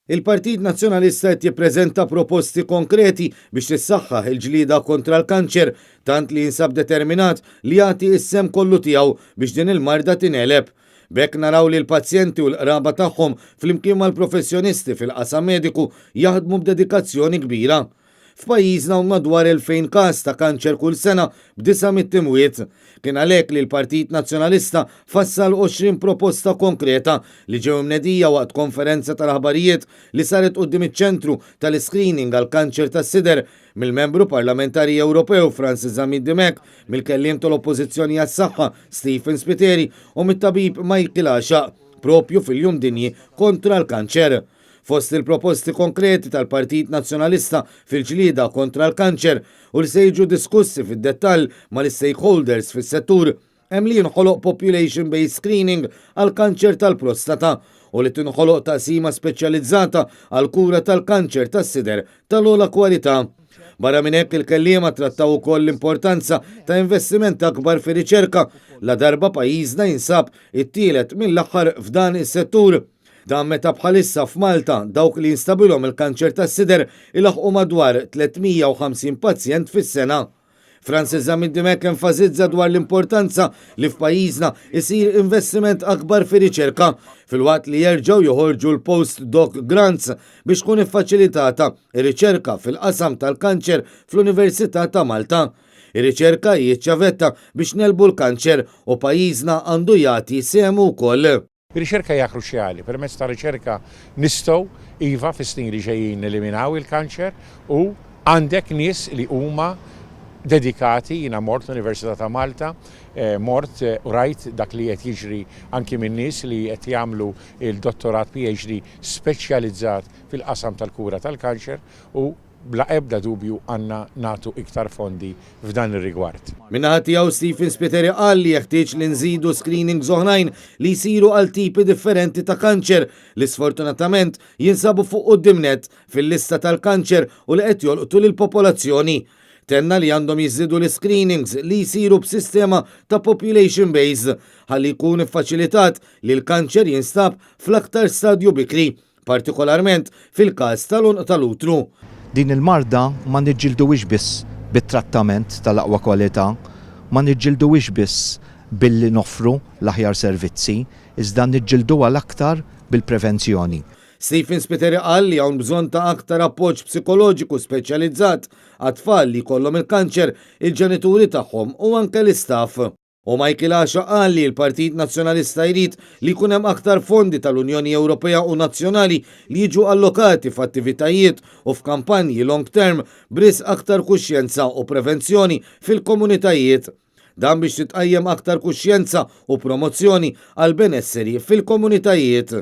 Il-Partit Nazzjonalista qed jippreżenta proposti konkreti biex tissaħħaħ il-ġlida kontra l-kanċer tant li jinsab determinat li jagħti is-sem kollu tiegħu biex din il-marda tineleb. Bekk naraw li l-pazjenti u l-qraba tagħhom flimkien mal-professjonisti fil-qasam mediku jaħdmu b'dedikazzjoni kbira. F'pajjiżna huma madwar 2000 każ ta' kanċer kull sena b'9 mit-timwiet. Kien għalhekk li l-Partit Nazzjonalista fassal 20 proposta konkreta li ġew mnedija waqt konferenza tal-aħbarijiet li saret quddiem iċ-ċentru tal-screening għal kanċer tas-sider mill-membru parlamentari Ewropew Francis Zamid-Dimek, mill-kelliem tal-Oppożizzjoni għas-Saħħa Stephen Spiteri u mit-tabib Michael Għaxaq propju fil-Jum Dinji kontra l-kanċer. Fost il-proposti konkreti tal-Partit Nazzjonalista fil-ġlida kontra l-kanċer u li se jiġu diskussi fid-dettall mal-stakeholders fis-settur hemm li jinħoloq population-based screening għal kanċer tal-prostata u li tinħoloq taqsima speċjalizzata għal kura tal-kanċer tas-sider tal-ogħla kwalità. Barra minn hekk il-kelliema trattaw ukoll l-importanza ta' investiment akbar fi riċerka la darba pajjiżna jinsab it-tielet mill-aħħar f'dan is-settur. Dan meta bħalissa f'Malta dawk li jinstabilhom il-kanċer tas-sider ilaħqu madwar 350 pazjent fis-sena. Francis Zamid-Dimek enfasizza dwar l-importanza li f'pajjiżna isir investiment akbar fi riċerka filwaqt li jerġgħu joħorġu l-post-doc grants biex tkun iffaċilitata ir-riċerka fil-qasam tal-kanċer fl-Università ta' Malta. Ir-riċerka jiċċavetta biex nelbu l-kanċer u pajjiżna għandu jagħti semu wkoll. Ir-riċerka hija kruċjali, permezz ta' riċerka nistgħu iva fis-snin li ġejjin neliminaw il-kanċer u għandek nies li huma dedikati. Jiena mort l-Università ta' Malta, mort u rajt dak li qed jiġri anki minn nies li qed jagħmlu il-dottorat PhD speċjalizzat fil-qasam tal-kura tal-kanċer u bla ebda dubju għandna nagħtu iktar fondi f'dan ir-rigward. Min-naħa tiegħu Stephen Spiteri qal li jeħtieġ li nżidu screenings oħrajn li jsiru għal tipi differenti ta' kanċer li sfortunatament jinsabu fuq qudiemnet fil-lista tal-kanċer u li qed jolqtu lill-popolazzjoni. Tenna li għandhom jiżidu l-screenings li jsiru b'sistema ta' population based ħalli jkun iffaċilitat li l-kanċer jinstab fl-aktar stadju bikri, partikolarment fil-każ tal-unq tal-utru. Din il-marda ma niġġilduwix biss bit-trattament tal-aqwa kwalità, ma niġġilduwix biss billi noffru l-aħjar servizzi, iżda niġġilduha l-aktar bil-prevenzjoni. Stephen Spiteri qal li hawn bżonn ta' aktar appoġġ psikoloġiku speċjalizzat għat-tfal li jkollhom il-kanċer, il-ġenituri tagħhom u anke l-istaff. U Michael Għaxaq qal li l-Partit Nazzjonalista jrid li jkun hemm aktar fondi tal-Unjoni Ewropea u nazzjonali li jiġu allokati f'attivitajiet u f'kampanji long term bris aktar kuxjenza u prevenzjoni fil-komunitajiet. Dan biex titqajjem aktar kuxjenza u promozzjoni għal benesseri fil-komunitajiet.